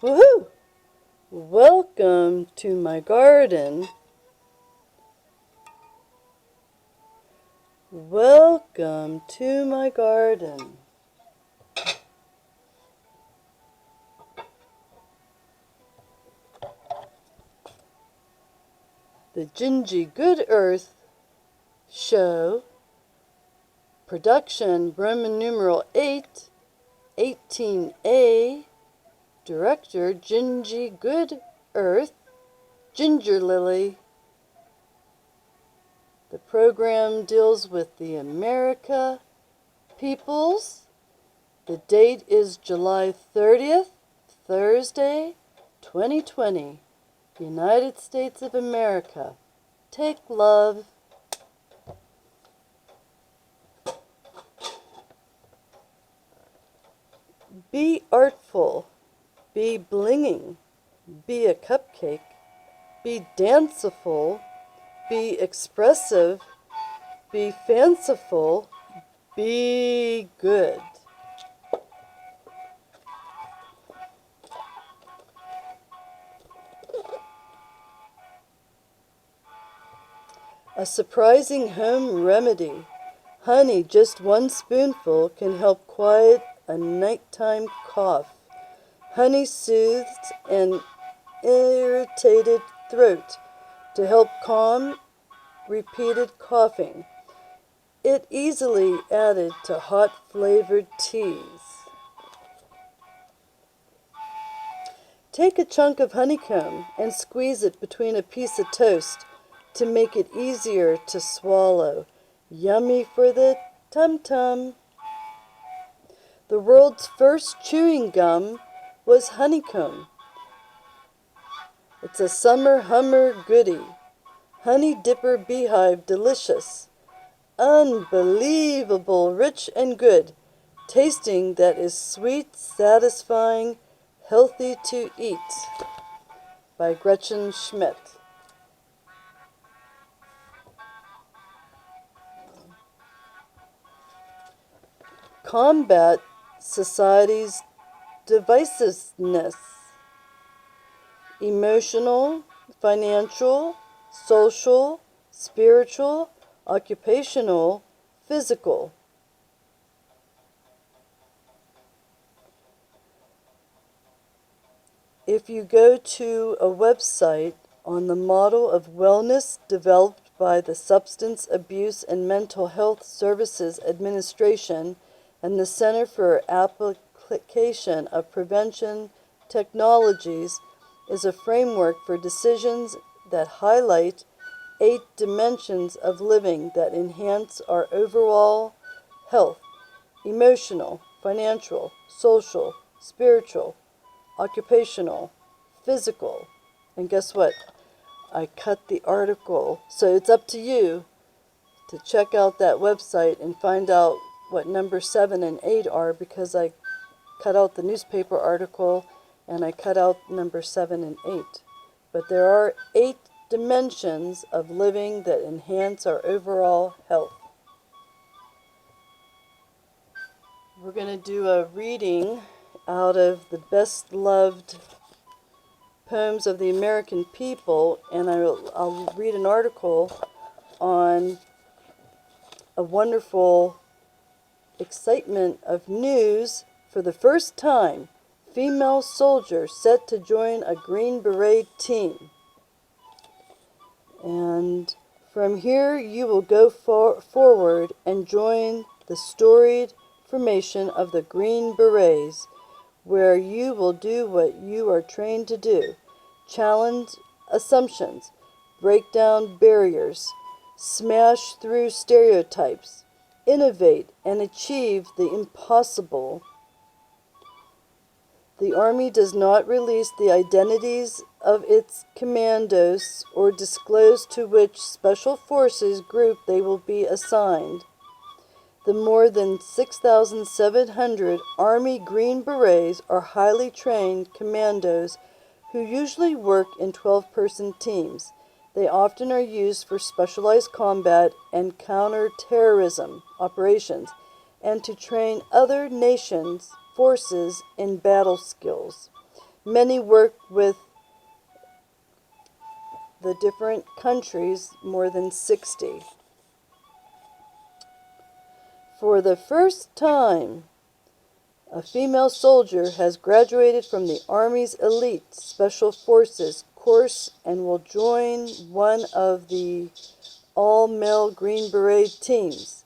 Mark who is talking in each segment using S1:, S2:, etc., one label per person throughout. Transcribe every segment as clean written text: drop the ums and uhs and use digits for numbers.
S1: Woohoo! Welcome to my garden. Welcome to my garden. The GinGee GoodEarth show, production Roman numeral 8, 18A, director GinGee GoodEarth, Ginger Lily. The program deals with the America peoples. The date is July 30th, Thursday, 2020. United States of America. Take love. Be artful. Be blinging. Be a cupcake. Be danceful. Be expressive. Be fanciful. Be good. A surprising home remedy. Honey, just one spoonful, can help quiet a nighttime cough. Honey soothes an irritated throat to help calm repeated coughing. It easily added to hot flavored teas. Take a chunk of honeycomb and squeeze it between a piece of toast to make it easier to swallow. Yummy for the tum-tum. The world's first chewing gum was honeycomb. It's a summer hummer goodie. Honey dipper beehive delicious. Unbelievable, rich and good. Tasting that is sweet, satisfying, healthy to eat. By Gretchen Schmidt. Combat society's divisiveness. Emotional, financial, social, spiritual, occupational, physical. If you go to a website on the model of wellness developed by the Substance Abuse and Mental Health Services Administration and the Center for Application of Prevention Technologies, is a framework for decisions that highlight 8 dimensions of living that enhance our overall health: emotional, financial, social, spiritual, occupational, physical. And guess what? I cut the article, so it's up to you to check out that website and find out what number 7 and 8 are, because I cut out the newspaper article and I cut out number 7 and 8. But there are 8 dimensions of living that enhance our overall health. We're going to do a reading out of the best loved poems of the American people, and I'll read an article on a wonderful excitement of news. For the first time, female soldier set to join a Green Beret team. And from here you will go forward and join the storied formation of the Green Berets, where you will do what you are trained to do: challenge assumptions, break down barriers, smash through stereotypes, innovate and achieve the impossible. The Army does not release the identities of its commandos or disclose to which special forces group they will be assigned. The more than 6,700 Army Green Berets are highly trained commandos who usually work in 12-person teams. They often are used for specialized combat and counter-terrorism operations, and to train other nations' forces in battle skills. Many work with the different countries, more than 60. For the first time, a female soldier has graduated from the Army's elite Special Forces course and will join one of the all-male Green Beret teams,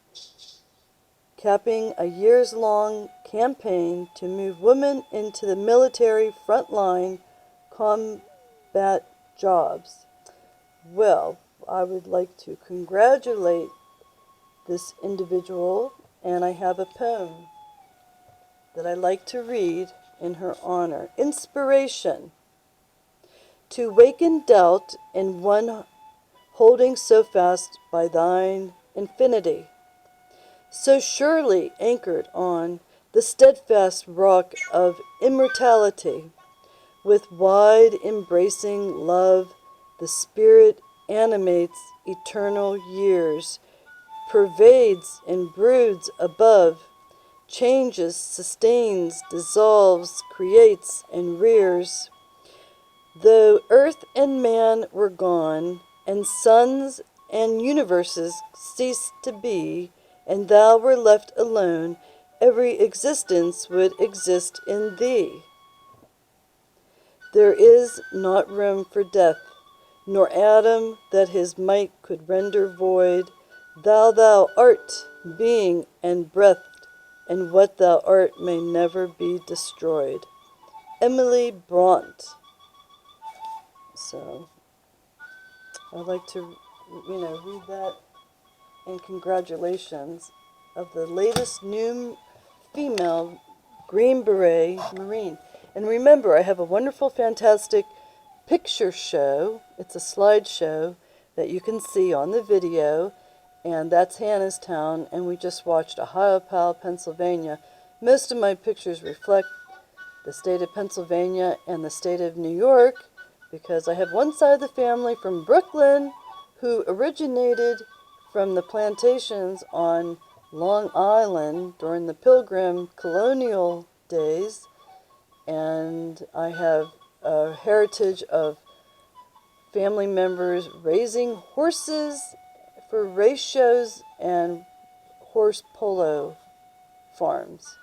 S1: capping a years-long campaign to move women into the military frontline combat jobs. Well, I would like to congratulate this individual, and I have a poem that I like to read in her honor. Inspiration. To waken doubt in one holding so fast by thine infinity, so surely anchored on the steadfast rock of immortality, with wide embracing love, the spirit animates eternal years, pervades and broods above, changes, sustains, dissolves, creates, and rears. Though earth and man were gone, and suns and universes ceased to be, and thou were left alone, every existence would exist in thee. There is not room for death, nor atom that his might could render void. Thou art, being and breath, and what thou art may never be destroyed. Emily Bront. So, I'd like to, read that in congratulations of the latest new female Green Beret Marine. And remember, I have a wonderful, fantastic picture show. It's a slideshow that you can see on the video, and that's Hannistown, and we just watched Ohiopyle, Pennsylvania. Most of my pictures reflect the state of Pennsylvania and the state of New York, because I have one side of the family from Brooklyn who originated from the plantations on Long Island during the Pilgrim colonial days, and I have a heritage of family members raising horses for race shows and horse polo farms.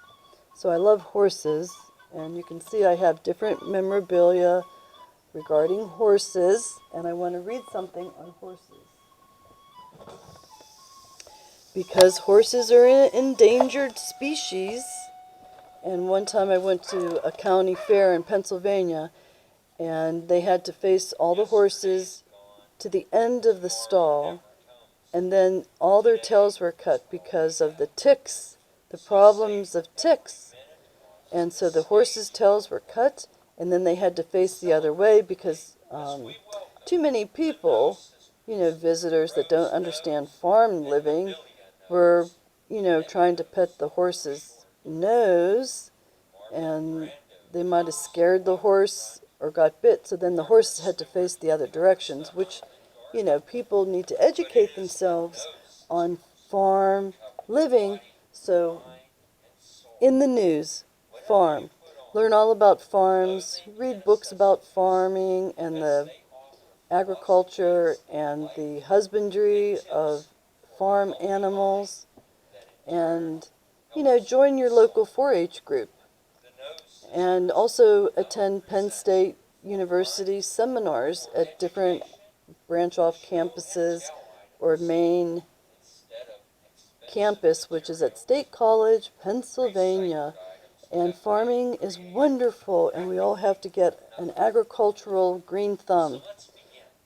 S1: So I love horses, and you can see I have different memorabilia regarding horses, and I want to read something on horses. Because horses are an endangered species, and one time I went to a county fair in Pennsylvania, and they had to face all the horses to the end of the stall, and then all their tails were cut because of the ticks, the problems of ticks. And so the horses' tails were cut, and then they had to face the other way because too many people, visitors that don't understand farm living, were, trying to pet the horse's nose, and they might have scared the horse or got bit, so then the horses had to face the other directions, which, people need to educate themselves on farm living. So, in the news, farm. Learn all about farms, read books about farming and the agriculture and the husbandry of farm animals, and, join your local 4-H group. And also attend Penn State University seminars at different branch-off campuses or main campus, which is at State College, Pennsylvania. And farming is wonderful, and we all have to get an agricultural green thumb.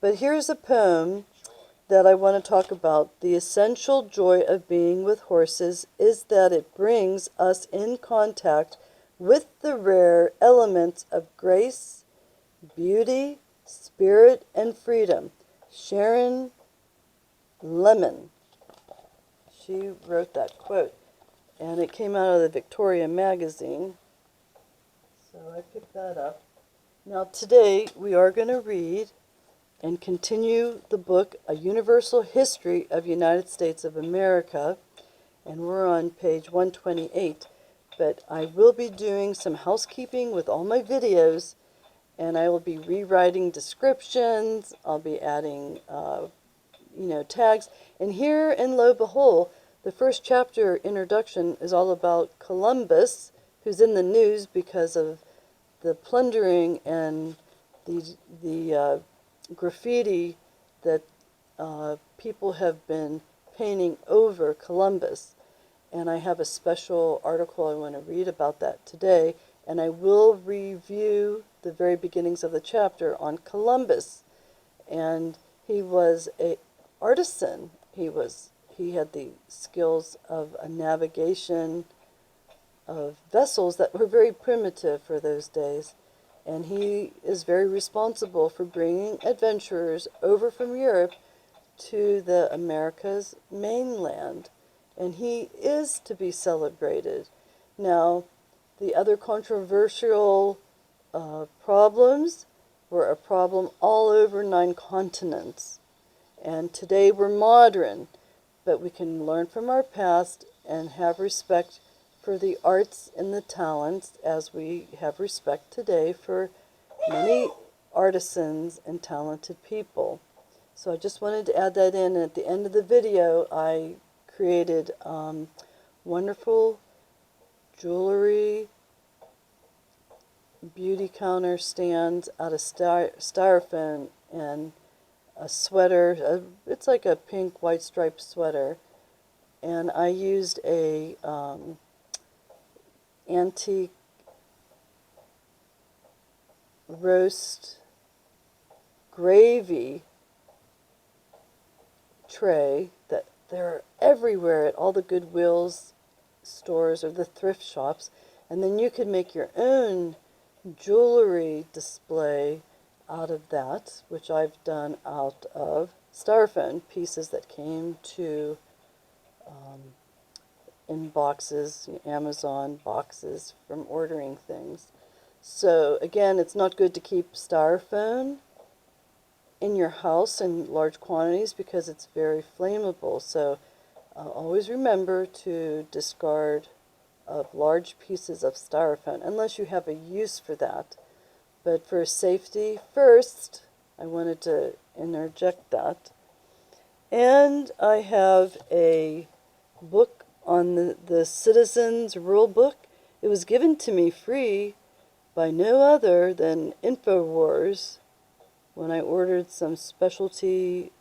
S1: But here's a poem that I want to talk about. The essential joy of being with horses is that it brings us in contact with the rare elements of grace, beauty, spirit, and freedom. Sharon Lemon. She wrote that quote, and it came out of the Victorian magazine, so I picked that up. Now today we are going to read and continue the book, A Universal History of United States of America, and we're on page 128. But I will be doing some housekeeping with all my videos, and I will be rewriting descriptions. I'll be adding, tags. And here in lo and behold, the first chapter introduction is all about Columbus, who's in the news because of the plundering and the graffiti that people have been painting over Columbus. And I have a special article I want to read about that today, and I will review the very beginnings of the chapter on Columbus. And he was an artisan. He had the skills of a navigation of vessels that were very primitive for those days. And he is very responsible for bringing adventurers over from Europe to the America's mainland. And he is to be celebrated. Now, the other controversial problems were a problem all over 9 continents. And today we're modern, but we can learn from our past and have respect for the arts and the talents as we have respect today for many artisans and talented people. So I just wanted to add that in. And at the end of the video, I created wonderful jewelry, beauty counter stands out of styrofoam and a sweater. It's like a pink, white striped sweater. And I used a antique roast gravy tray that they're everywhere at all the Goodwills stores or the thrift shops. And then you can make your own jewelry display out of that, which I've done out of styrofoam pieces that came to in boxes, Amazon boxes from ordering things. So again, it's not good to keep styrofoam in your house in large quantities because it's very flammable. So always remember to discard of large pieces of styrofoam unless you have a use for that. But for safety first, I wanted to interject that. And I have a book on the Citizens Rule Book. It was given to me free by no other than InfoWars when I ordered some specialty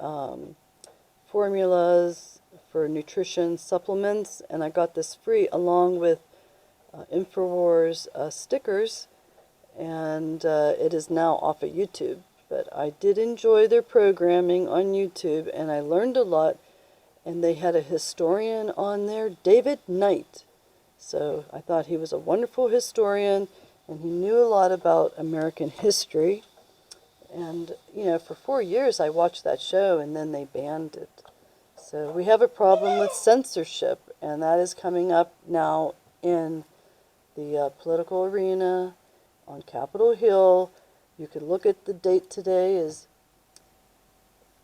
S1: formulas for nutrition supplements, and I got this free along with InfoWars stickers, and it is now off of YouTube. But I did enjoy their programming on YouTube, and I learned a lot, and they had a historian on there, David Knight. So I thought he was a wonderful historian, and he knew a lot about American history. And, for 4 years I watched that show, and then they banned it. So we have a problem with censorship, and that is coming up now in the political arena on Capitol Hill. You could look at the date today is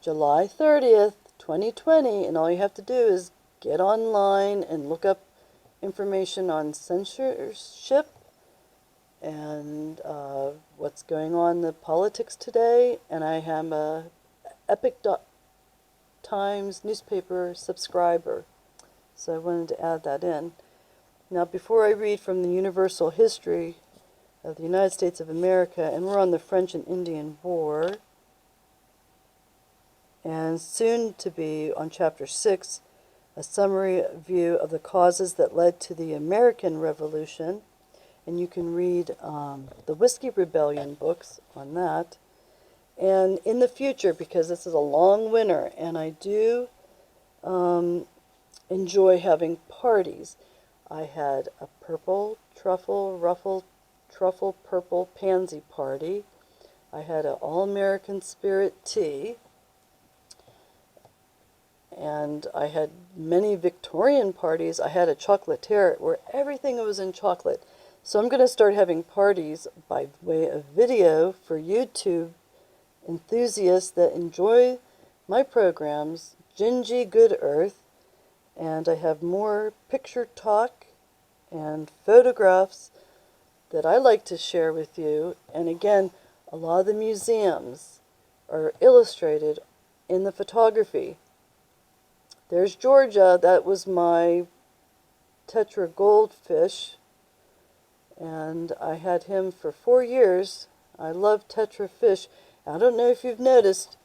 S1: July 30th, 2020, and all you have to do is get online and look up information on censorship and what's going on in the politics today. And I am a Epic Times newspaper subscriber, so I wanted to add that in. Now, before I read from the Universal History of the United States of America, and we're on the French and Indian War, and soon to be on Chapter 6, a summary view of the causes that led to the American Revolution, and you can read the Whiskey Rebellion books on that. And in the future, because this is a long winter, and I do enjoy having parties. I had a purple truffle ruffled truffle purple pansy party. I had an all-American spirit tea. And I had many Victorian parties. I had a chocolatier where everything was in chocolate. So I'm going to start having parties by way of video for YouTube enthusiasts that enjoy my programs, GinGee GoodEarth, and I have more picture talk and photographs that I like to share with you. And again, A lot of the museums are illustrated in the photography. There's Georgia. That was my tetra goldfish, and I had him for 4 years. I love tetra fish. I don't know if you've noticed,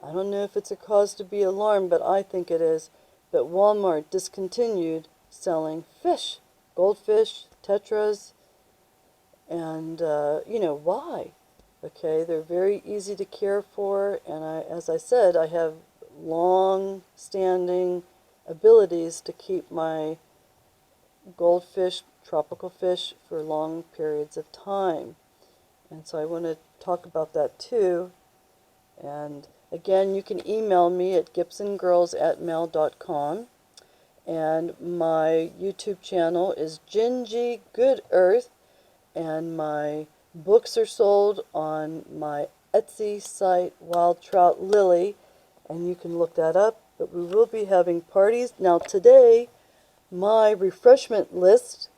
S1: I don't know if it's a cause to be alarmed, but I think it is, but Walmart discontinued selling fish, goldfish, tetras, and you know why? Okay, they're very easy to care for, and as I said, I have long-standing abilities to keep my goldfish, tropical fish, for long periods of time. And so I want to talk about that too. And again, you can email me at gibsongirls@mail.com. And my YouTube channel is GinGee GoodEarth. And my books are sold on my Etsy site, Wild Trout Lily. And you can look that up. But we will be having parties. Now today, my refreshment list,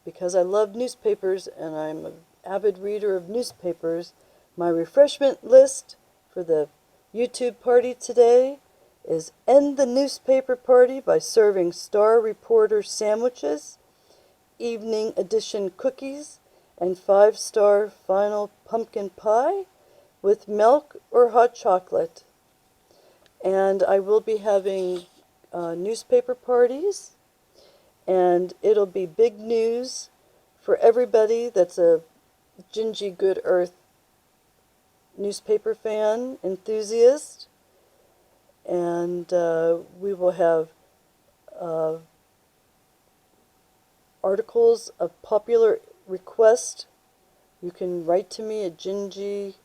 S1: because I love newspapers and I'm an avid reader of newspapers, my refreshment list for the YouTube party today is End the Newspaper Party by serving Star Reporter sandwiches, evening edition cookies, and 5-star final pumpkin pie with milk or hot chocolate. And I will be having newspaper parties, and it'll be big news for everybody that's a GinGee GoodEarth newspaper fan, enthusiast. And we will have articles of popular request. You can write to me at GinGee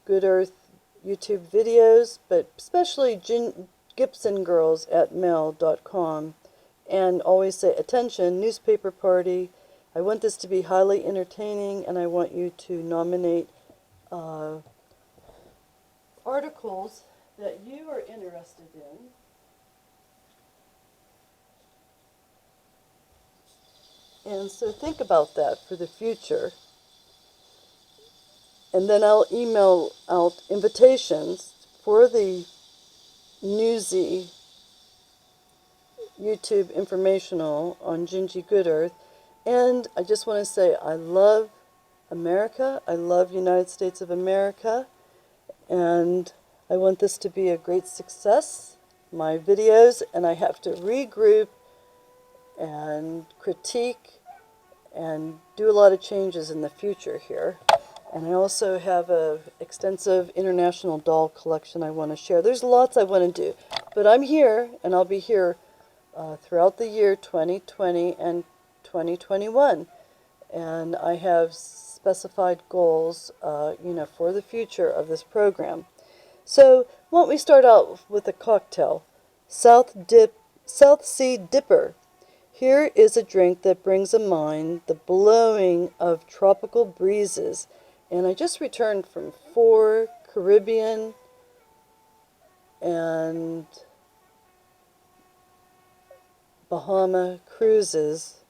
S1: GoodEarth YouTube videos, but especially gibsongirls@mail.com, and always say, attention, newspaper party. I want this to be highly entertaining, and I want you to nominate articles that you are interested in. And so think about that for the future. And then I'll email out invitations for the Newsy YouTube informational on GinGee GoodEarth. And I just want to say I love America. I love United States of America. And I want this to be a great success, my videos, and I have to regroup and critique and do a lot of changes in the future here. And I also have an extensive international doll collection I want to share. There's lots I want to do, but I'm here, and I'll be here throughout the year 2020 and 2021. And I have specified goals, for the future of this program. So why don't we start out with a cocktail? South Sea Dipper. Here is a drink that brings to mind the blowing of tropical breezes. And I just returned from 4 Caribbean and Bahama cruises.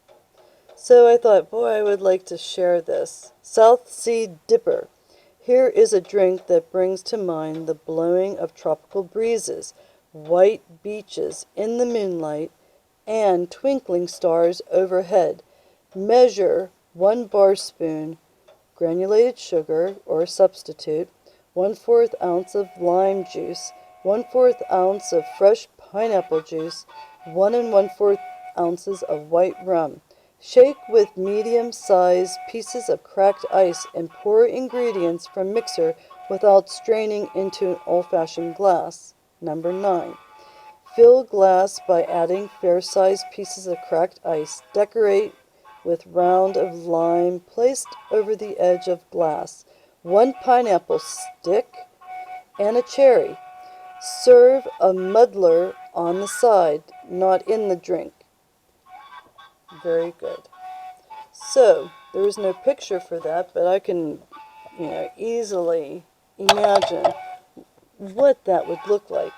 S1: So I thought, boy, I would like to share this. South Sea Dipper. Here is a drink that brings to mind the blowing of tropical breezes, white beaches in the moonlight, and twinkling stars overhead. Measure 1 bar spoon granulated sugar or substitute, 1/4 ounce of lime juice, 1/4 ounce of fresh pineapple juice, 1 1/4 ounces of white rum. Shake with medium-sized pieces of cracked ice and pour ingredients from mixer without straining into an old-fashioned glass. Number 9. Fill glass by adding fair-sized pieces of cracked ice. Decorate with round of lime placed over the edge of glass. 1 pineapple stick and a cherry. Serve a muddler on the side, not in the drink. Very good. So, there is no picture for that, but I can, easily imagine what that would look like.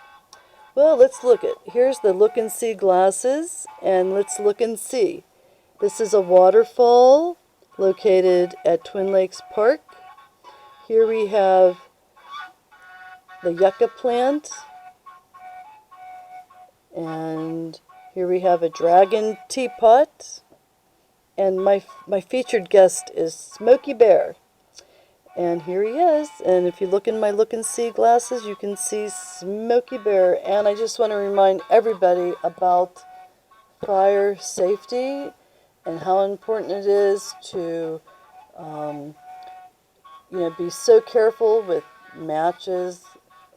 S1: Well, let's look at, here's the look and see glasses, and let's look and see. This is a waterfall located at Twin Lakes Park. Here we have the yucca plant, and here we have a dragon teapot, and my featured guest is Smokey Bear. And here he is, and if you look in my look and see glasses, you can see Smokey Bear. And I just want to remind everybody about fire safety and how important it is to be so careful with matches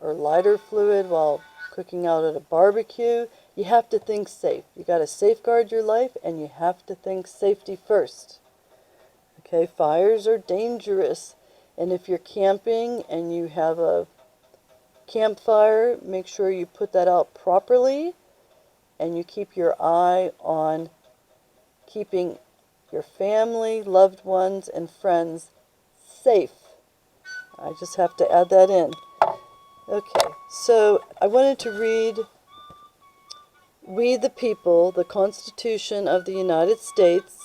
S1: or lighter fluid while cooking out at a barbecue. You have to think safe. You got to safeguard your life, and you have to think safety first. Okay, fires are dangerous. And if you're camping and you have a campfire, make sure you put that out properly, and you keep your eye on keeping your family, loved ones, and friends safe. I just have to add that in. Okay, so I wanted to read We the People, the Constitution of the United States,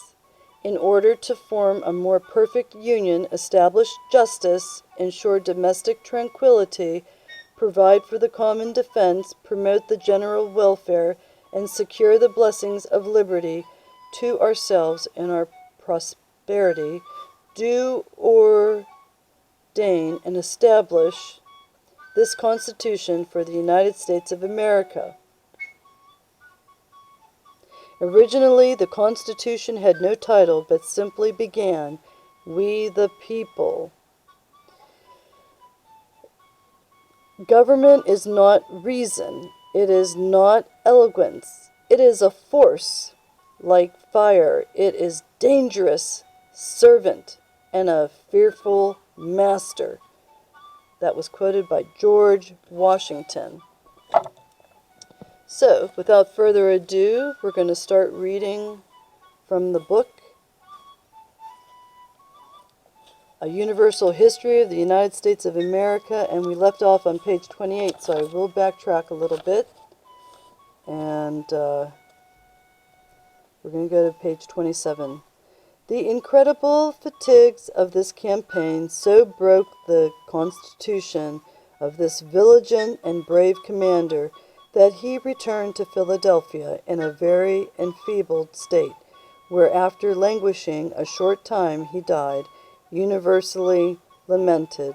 S1: in order to form a more perfect union, establish justice, ensure domestic tranquility, provide for the common defense, promote the general welfare, and secure the blessings of liberty to ourselves and our prosperity, do ordain and establish this Constitution for the United States of America. Originally, the Constitution had no title, but simply began, We the People. Government is not reason. It is not eloquence. It is a force, like fire. It is dangerous servant and a fearful master. That was quoted by George Washington. So, without further ado, we're going to start reading from the book, A Universal History of the United States of America, and we left off on page 28, so I will backtrack a little bit, and we're going to go to page 27. The incredible fatigues of this campaign so broke the constitution of this vigilant and brave commander that he returned to Philadelphia in a very enfeebled state, where after languishing a short time he died, universally lamented.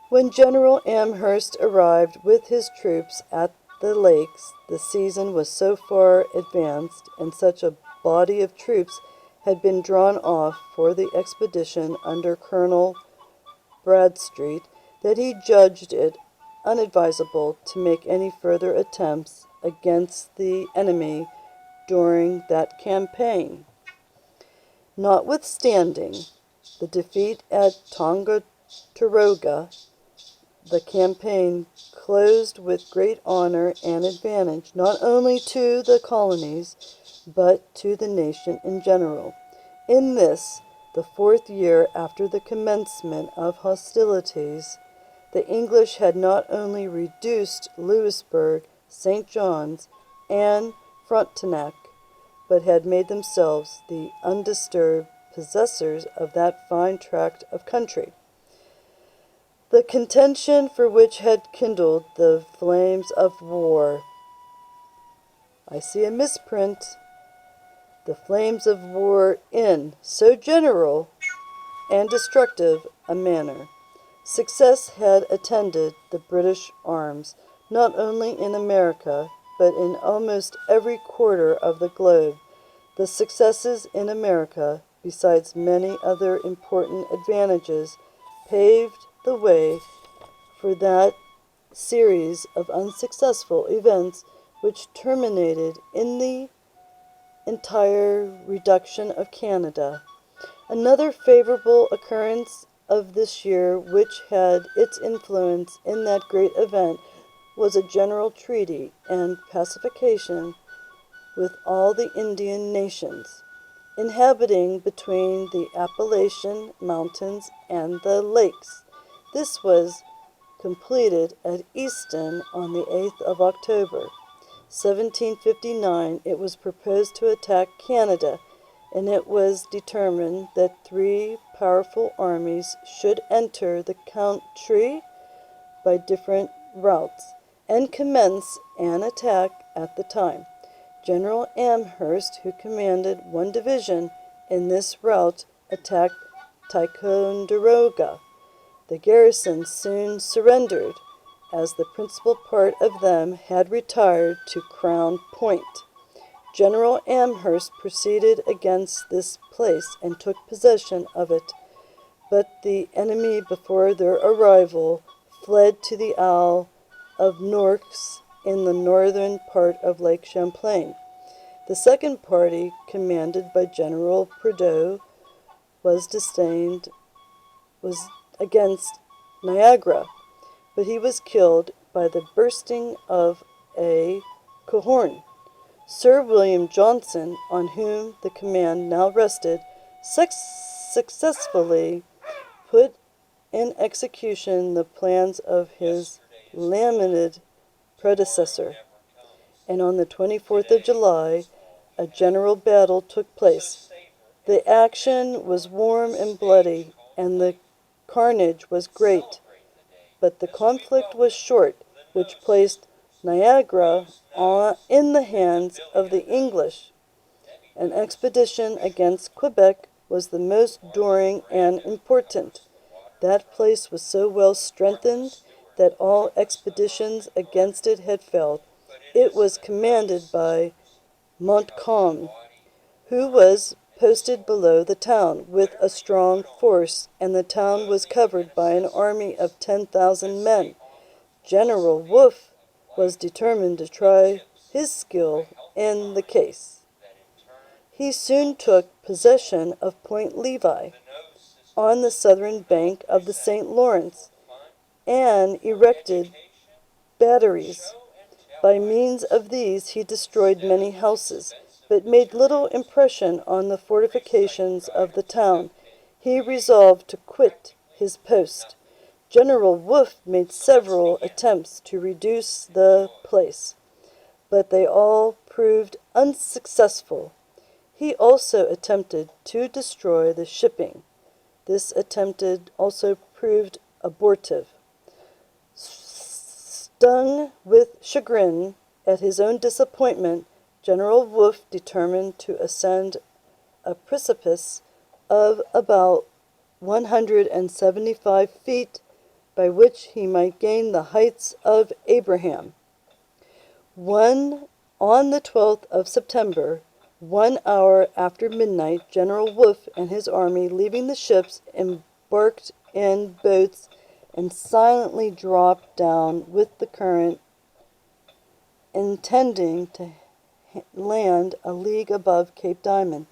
S1: When General Amherst arrived with his troops at the lakes, the season was so far advanced, and such a body of troops had been drawn off for the expedition under Colonel Bradstreet, that he judged it unadvisable to make any further attempts against the enemy during that campaign. Notwithstanding the defeat at Tongataboo, the campaign closed with great honor and advantage, not only to the colonies, but to the nation in general. In this, the 4th year after the commencement of hostilities, the English had not only reduced Louisbourg, St. John's, and Frontenac, but had made themselves the undisturbed possessors of that fine tract of country. The contention for which had kindled the flames of war. I see a misprint. The flames of war in so general and destructive a manner. Success had attended the British arms, not only in America, but in almost every quarter of the globe. The successes in America, besides many other important advantages, paved the way for that series of unsuccessful events which terminated in the entire reduction of Canada. Another favorable occurrence of this year, which had its influence in that great event, was a general treaty and pacification with all the Indian nations inhabiting between the Appalachian Mountains and the lakes. This was completed at Easton on the 8th of October, 1759. It was proposed to attack Canada and it was determined that 3 powerful armies should enter the country by different routes and commence an attack at the time. General Amherst, who commanded 1 division in this route, attacked Ticonderoga. The garrison soon surrendered, as the principal part of them had retired to Crown Point. General Amherst proceeded against this place and took possession of it, but the enemy before their arrival fled to the Isle of Norks in the northern part of Lake Champlain. The second party, commanded by General Prideaux, was against Niagara, but he was killed by the bursting of a cohorn. Sir William Johnson, on whom the command now rested, successfully put in execution the plans of his lamented predecessor, and on the 24th of July, a general battle took place. The action was warm and bloody, and the carnage was great, but the conflict was short, which placed Niagara in the hands of the English. An expedition against Quebec was the most daring and important. That place was so well strengthened that all expeditions against it had failed. It was commanded by Montcalm, who was posted below the town with a strong force, and the town was covered by an army of 10,000 men. General Wolfe was determined to try his skill in the case. He soon took possession of Point Levi on the southern bank of the St. Lawrence and erected batteries. By means of these he destroyed many houses, but made little impression on the fortifications of the town. He resolved to quit his post. General Wolfe made several attempts to reduce the place, but they all proved unsuccessful. He also attempted to destroy the shipping. This attempt also proved abortive. Stung with chagrin at his own disappointment, General Wolfe determined to ascend a precipice of about 175 feet, by which he might gain the heights of Abraham. On the 12th of September, 1 hour after midnight, General Wolfe and his army, leaving the ships, embarked in boats and silently dropped down with the current, intending to land a league above Cape Diamond,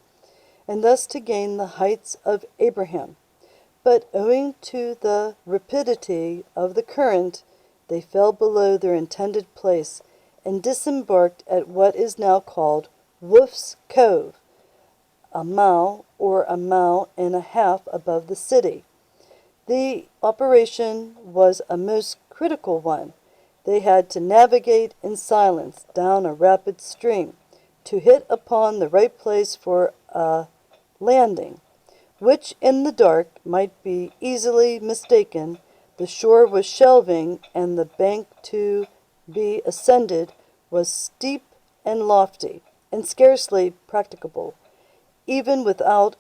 S1: and thus to gain the heights of Abraham. But owing to the rapidity of the current, they fell below their intended place and disembarked at what is now called Wolfe's Cove, a mile or a mile and a half above the city. The operation was a most critical one. They had to navigate in silence down a rapid stream to hit upon the right place for a landing, which in the dark might be easily mistaken. The shore was shelving, and the bank to be ascended was steep and lofty, and scarcely practicable, even without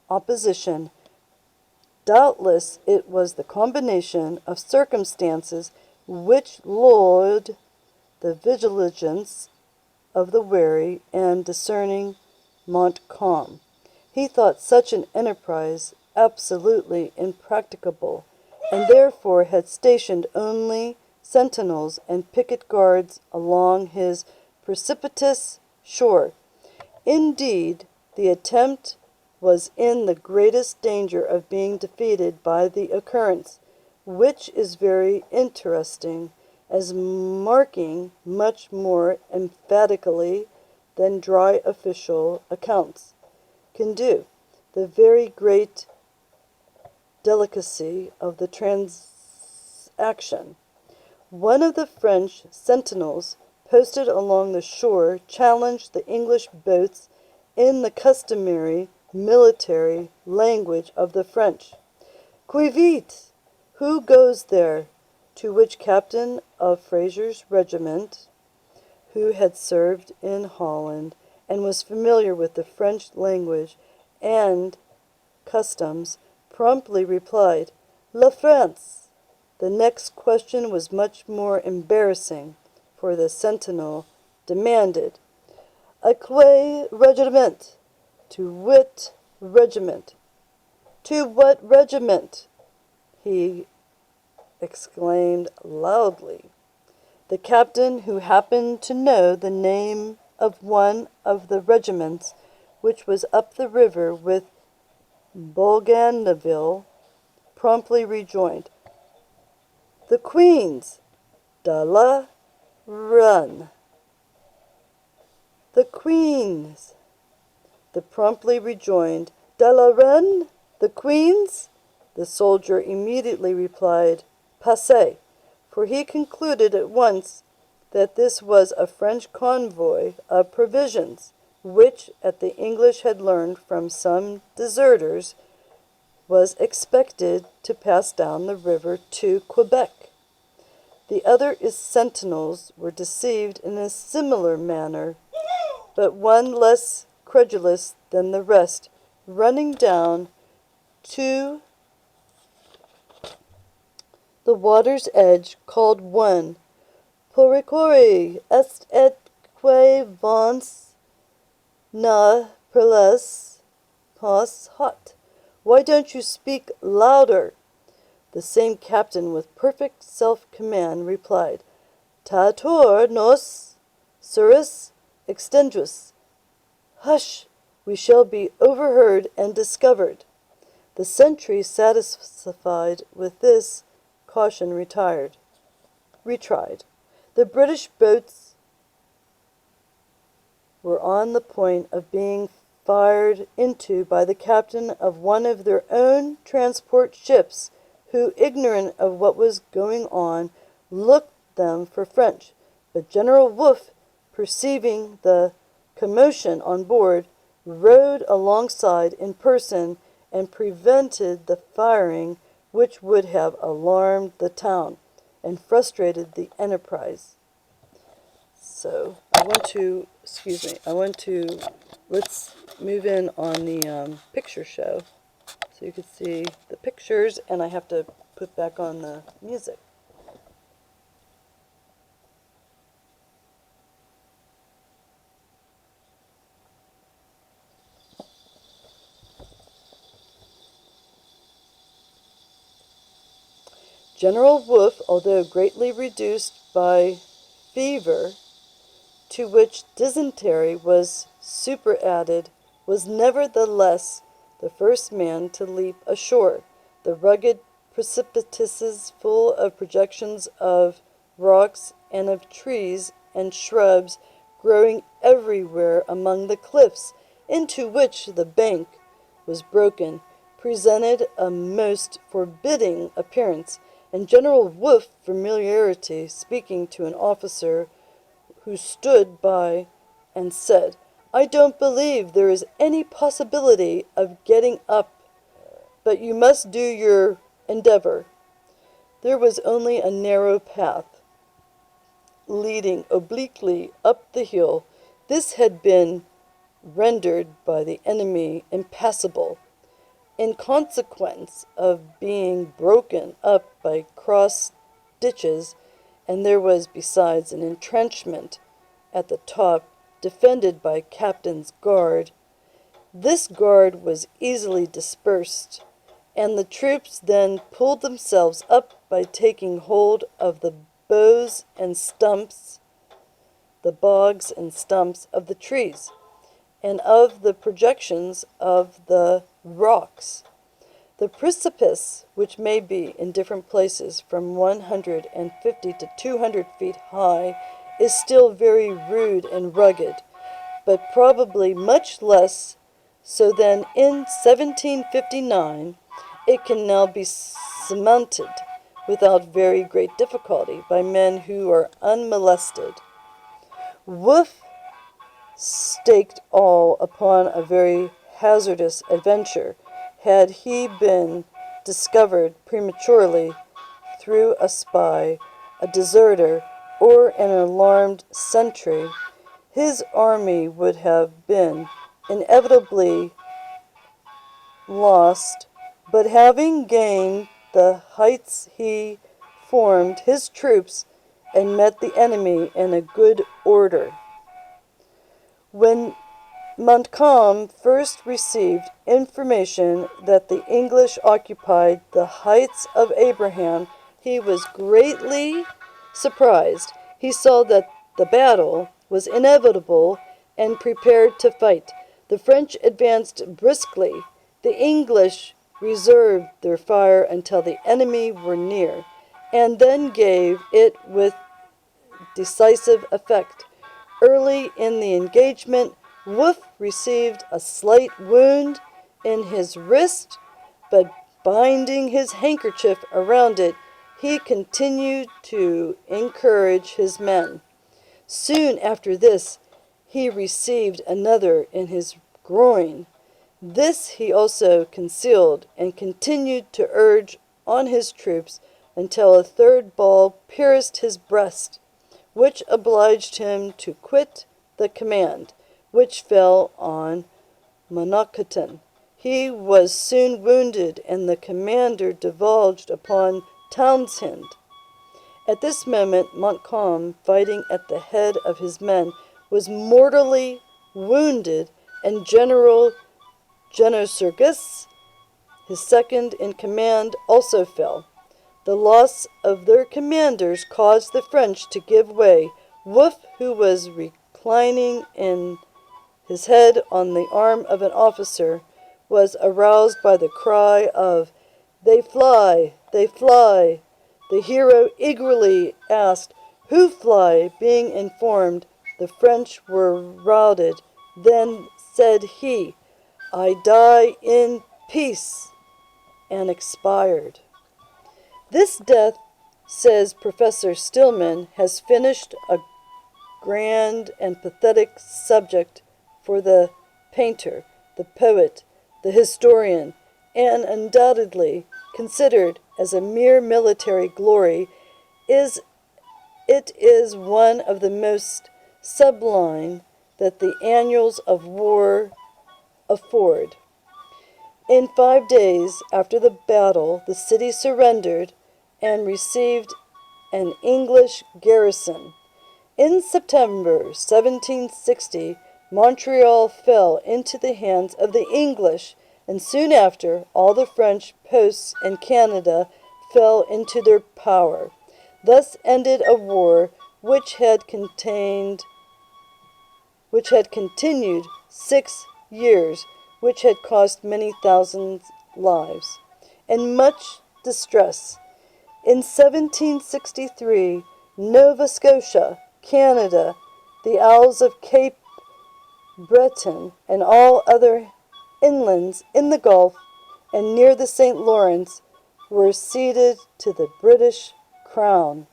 S1: opposition. Doubtless it was the combination of circumstances which lulled the vigilance of the wary and discerning Montcalm. He thought such an enterprise absolutely impracticable, and therefore had stationed only sentinels and picket guards along his precipitous shore. Indeed, the attempt was in the greatest danger of being defeated by the occurrence, which is very interesting, as marking much more emphatically than dry official accounts can do the very great delicacy of the transaction. One of the French sentinels posted along the shore challenged the English boats in the customary military language of the French. Qui vit? Who goes there? To which captain of Fraser's regiment, who had served in Holland and was familiar with the French language and customs, promptly replied, La France. The next question was much more embarrassing, for the sentinel demanded, A quel regiment? To what regiment? To what regiment? He exclaimed loudly. The captain, who happened to know the name of one of the regiments which was up the river with Bougainville, promptly rejoined, The Queen's, de la Run. The Queen's. The promptly rejoined, De la Run? The Queen's? The soldier immediately replied, Passez, for he concluded at once that this was a French convoy of provisions, which, as the English had learned from some deserters, was expected to pass down the river to Quebec. The other sentinels were deceived in a similar manner, but one less credulous than the rest, running down to the water's edge, called one, Poricori est et que vents na perles pas hot. Why don't you speak louder? The same captain, with perfect self-command, replied, Tator nos suris extendus. Hush, we shall be overheard and discovered. The sentry, satisfied with this caution, retried. The British boats were on the point of being fired into by the captain of one of their own transport ships, who, ignorant of what was going on, looked them for French. But General Wolfe, perceiving the commotion on board, rowed alongside in person and prevented the firing, which would have alarmed the town and frustrated the enterprise. So let's move in on the picture show so you can see the pictures, and I have to put back on the music. General Wolfe, although greatly reduced by fever, to which dysentery was superadded, was nevertheless the first man to leap ashore. The rugged precipices, full of projections of rocks and of trees and shrubs growing everywhere among the cliffs, into which the bank was broken, presented a most forbidding appearance, and General Wolfe's familiarity, speaking to an officer who stood by and said, I don't believe there is any possibility of getting up, but you must do your endeavor. There was only a narrow path leading obliquely up the hill. This had been rendered by the enemy impassable, in consequence of being broken up by cross ditches, and there was besides an entrenchment at the top, defended by captain's guard. This guard was easily dispersed, and the troops then pulled themselves up by taking hold of the bogs and stumps of the trees, and of the projections of the rocks. The precipice, which may be in different places from 150 to 200 feet high, is still very rude and rugged, but probably much less so than in 1759. It can now be surmounted without very great difficulty by men who are unmolested. Wolfe staked all upon a very hazardous adventure. Had he been discovered prematurely through a spy, a deserter, or an alarmed sentry, his army would have been inevitably lost, but having gained the heights he formed his troops and met the enemy in a good order. When Montcalm first received information that the English occupied the Heights of Abraham, he was greatly surprised. He saw that the battle was inevitable and prepared to fight. The French advanced briskly. The English reserved their fire until the enemy were near, and then gave it with decisive effect. Early in the engagement, Wolfe received a slight wound in his wrist, but binding his handkerchief around it, he continued to encourage his men. Soon after this, he received another in his groin. This he also concealed and continued to urge on his troops until a third ball pierced his breast, which obliged him to quit the command, which fell on Monocton. He was soon wounded, and the commander devolved upon Townshend. At this moment, Montcalm, fighting at the head of his men, was mortally wounded, and General Genosurgus, his second in command, also fell. The loss of their commanders caused the French to give way. Wolfe, who was reclining in his head on the arm of an officer, was aroused by the cry of, "They fly! They fly!" The hero eagerly asked, "Who fly?" Being informed the French were routed, then said he, "I die in peace," and expired. This death, says Professor Stillman, has finished a grand and pathetic subject for the painter, the poet, the historian, and undoubtedly considered as a mere military glory, it is one of the most sublime that the annals of war afford. In 5 days after the battle, the city surrendered and received an English garrison. In September 1760, Montreal fell into the hands of the English, and soon after, all the French posts in Canada fell into their power. Thus ended a war which had continued 6 years, which had cost many thousand lives, and much distress. In 1763, Nova Scotia, Canada, the Isles of Cape Breton, and all other inlands in the Gulf and near the St. Lawrence were ceded to the British Crown.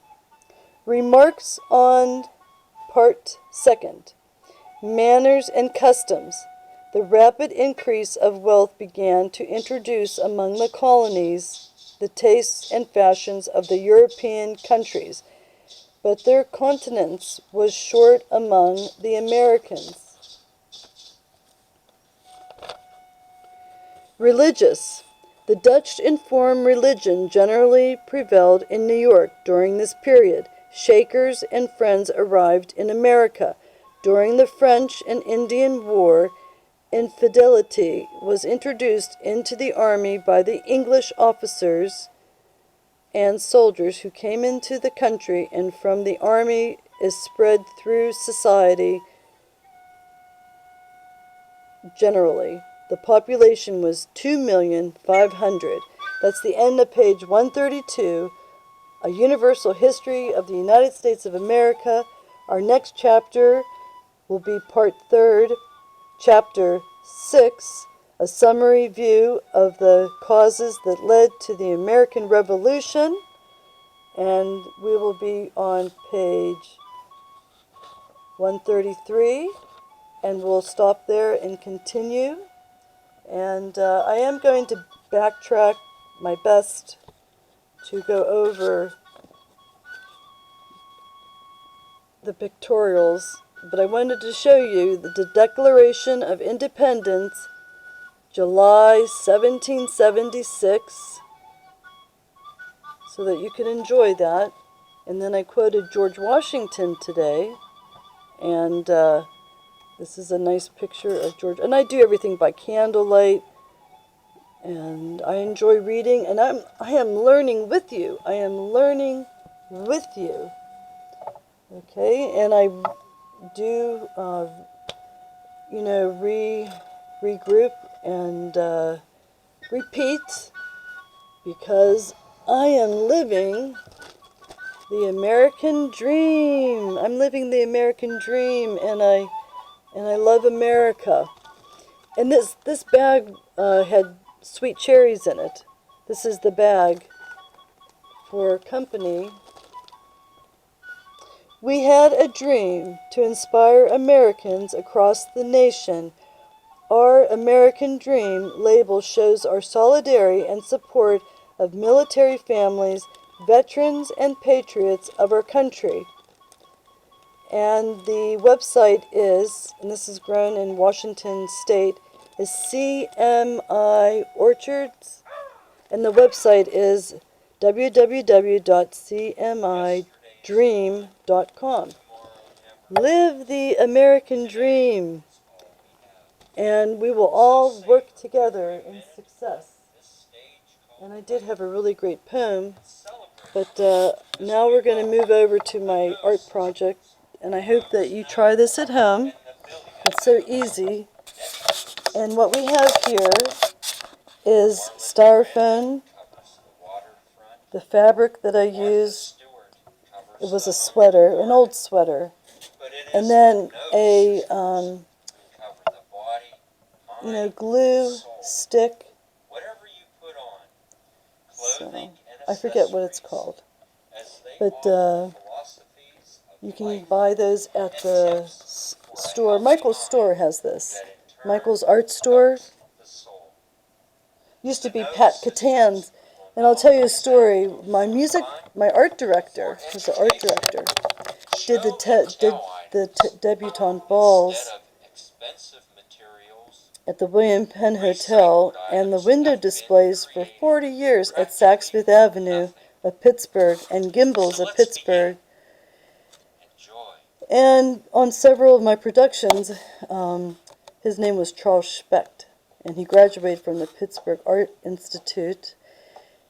S1: Remarks on Part 2. Manners and customs. The rapid increase of wealth began to introduce among the colonies the tastes and fashions of the European countries, but their continence was short among the Americans. Religious. The Dutch informed religion generally prevailed in New York during this period. Shakers and Friends arrived in America. During the French and Indian War, infidelity was introduced into the army by the English officers and soldiers who came into the country, and from the army is spread through society generally. The population was 2,500,000. That's the end of page 132, A Universal History of the United States of America. Our next chapter will be Part 3, Chapter 6, a summary view of the causes that led to the American Revolution. And we will be on page 133. and we'll stop there and continue. And I am going to backtrack my best to go over the pictorials, but I wanted to show you the Declaration of Independence, July 1776, so that you can enjoy that. And then I quoted George Washington today, and this is a nice picture of George. And I do everything by candlelight, and I enjoy reading, and I am learning with you. I am learning with you. Okay, and I do, regroup and repeat, because I am living the American dream. I'm living the American dream, and I love America. And this bag had sweet cherries in it. This is the bag for company. We had a dream to inspire Americans across the nation. Our American Dream label shows our solidarity and support of military families, veterans, and patriots of our country. And the website is, and this is grown in Washington State, is CMI Orchards, and the website is www.cmidream.com. Live the American dream, and we will all work together in success. And I did have a really great poem, but now we're going to move over to my art project, and I hope that you try this at home. It's so easy. And what we have here is styrofoam. The fabric that I used, it was a sweater, an old sweater. And then a, glue stick. So, I forget what it's called. But you can buy those at the store. Michael's store has this. Michael's art store. Used to be Pat Catan's. And I'll tell you a story. My art director, was the art director, did the debutante balls at the William Penn Hotel and the window displays for 40 years at Saks Fifth Avenue of Pittsburgh and Gimbel's of Pittsburgh. And on several of my productions, his name was Charles Specht, and he graduated from the Pittsburgh Art Institute.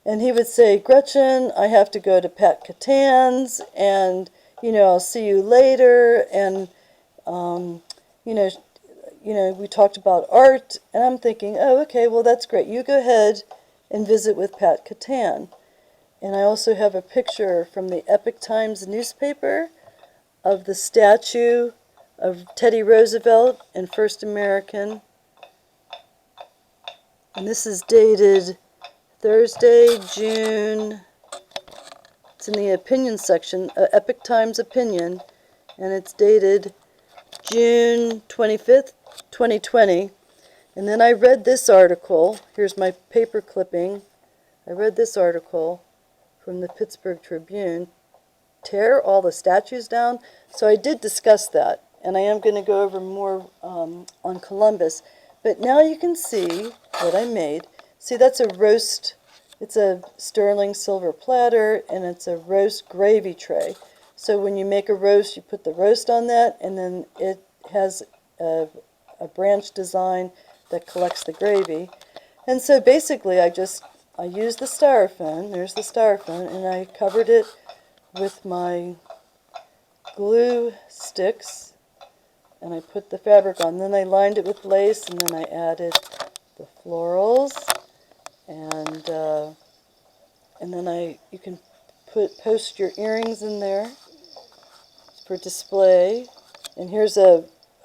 S1: And he would say, Gretchen, I have to go to Pat Catan's, and, I'll see you later. And, we talked about art, and I'm thinking, oh, okay, well, that's great. You go ahead and visit with Pat Catan. And I also have a picture from the Epoch Times newspaper of the statue of Teddy Roosevelt and First American. And this is dated Thursday, June, it's in the opinion section, Epoch Times opinion, and it's dated June 25th, 2020. And then I read this article, here's my paper clipping, I read this article from the Pittsburgh Tribune, tear all the statues down. So I did discuss that, and I am going to go over more on Columbus. But now you can see what I made. See, that's a roast, it's a sterling silver platter, and it's a roast gravy tray. So when you make a roast, you put the roast on that, and then it has a branch design that collects the gravy. And so basically I used the styrofoam, there's the styrofoam, and I covered it with my glue sticks, and I put the fabric on. Then I lined it with lace, and then I added the florals, and then you can post your earrings in there for display. And here's a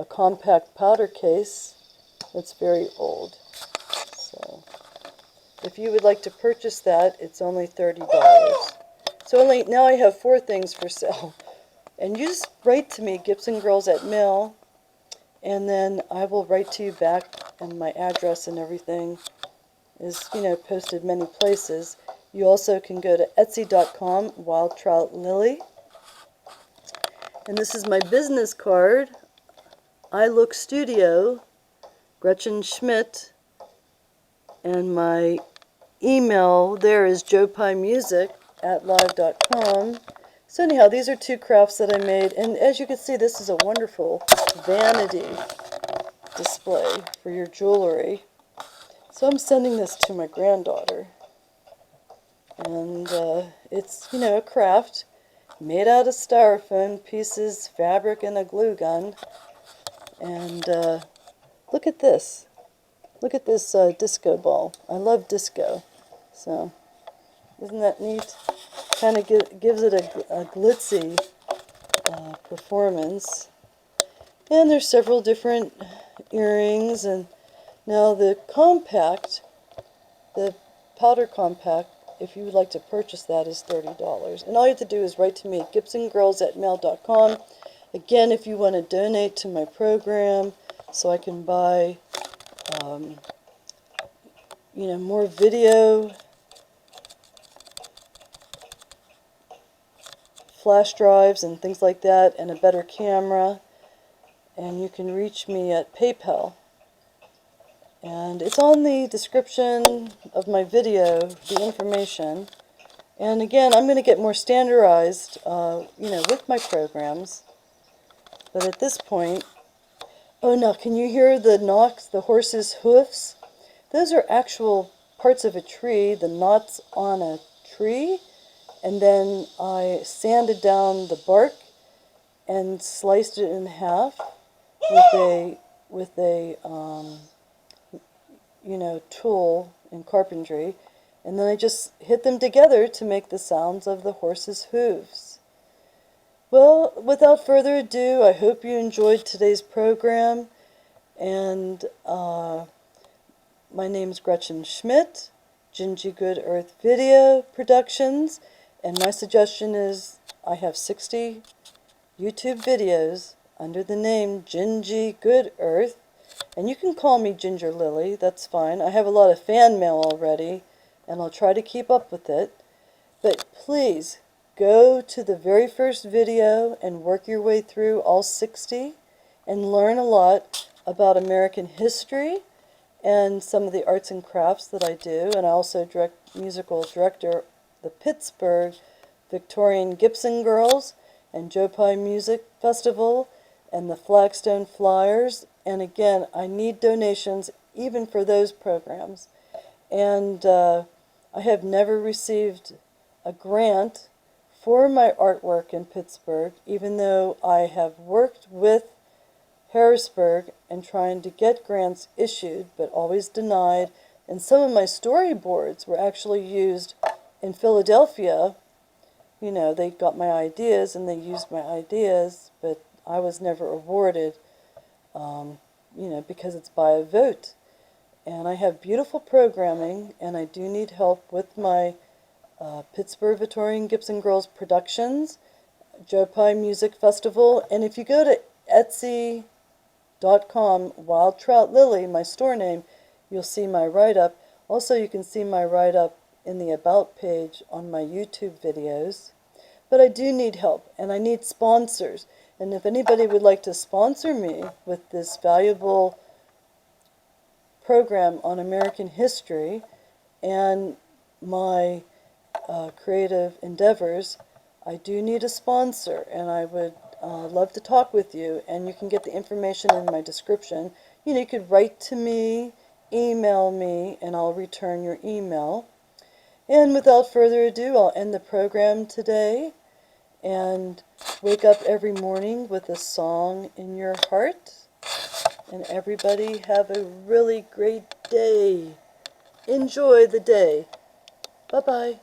S1: compact powder case that's very old. So if you would like to purchase that, it's only $30. So now I have 4 things for sale. And you just write to me, Gibson Girls at Mail, and then I will write to you back, and my address and everything is, posted many places. You also can go to Etsy.com, Wild Trout Lily. And this is my business card, Eyelook Studio, Gretchen Schmidt, and my email there is joepiemusic@live.com. So anyhow, these are two crafts that I made, and as you can see, this is a wonderful vanity display for your jewelry. So I'm sending this to my granddaughter, and it's, a craft made out of styrofoam pieces, fabric, and a glue gun. And look at this. Look at this disco ball. I love disco. So, isn't that neat? Kind of gives it a glitzy performance. And there's several different earrings. And now the compact, the powder compact, if you would like to purchase that, is $30. And all you have to do is write to me at gibsongirls@mail.com. Again, if you want to donate to my program so I can buy, more video, flash drives and things like that, and a better camera, and you can reach me at PayPal. And it's on the description of my video, the information. And again, I'm going to get more standardized, with my programs. But at this point, oh, now can you hear the knocks, the horse's hoofs? Those are actual parts of a tree, the knots on a tree. And then I sanded down the bark and sliced it in half with a tool in carpentry, and then I just hit them together to make the sounds of the horse's hooves. Well, without further ado, I hope you enjoyed today's program, and my name is Gretchen Schmidt, GinGee GoodEarth Video Productions, and my suggestion is I have 60 YouTube videos under the name GinGee GoodEarth. And you can call me Ginger Lily, that's fine. I have a lot of fan mail already, and I'll try to keep up with it. But please, go to the very first video and work your way through all 60 and learn a lot about American history and some of the arts and crafts that I do. And I also musical director the Pittsuburgh Victorian Gibson Girls and Joe Pye Music Festival and the Flagstone Flyers. And again, I need donations even for those programs. And I have never received a grant for my artwork in Pittsburgh, even though I have worked with Harrisburg and trying to get grants issued, but always denied. And some of my storyboards were actually used in Philadelphia. They got my ideas and they used my ideas, but I was never awarded, because it's by a vote. And I have beautiful programming, and I do need help with my Pittsburgh Victorian Gibson Girls Productions, Joe Pye Music Festival. And if you go to Etsy.com, Wild Trout Lily, my store name, you'll see my write-up. Also, you can see my write-up in the About page on my YouTube videos. But I do need help, and I need sponsors. And if anybody would like to sponsor me with this valuable program on American history and my creative endeavors, I do need a sponsor, and I would love to talk with you. And you can get the information in my description. You could write to me, email me, and I'll return your email. And without further ado, I'll end the program today and wake up every morning with a song in your heart. And everybody have a really great day. Enjoy the day. Bye-bye.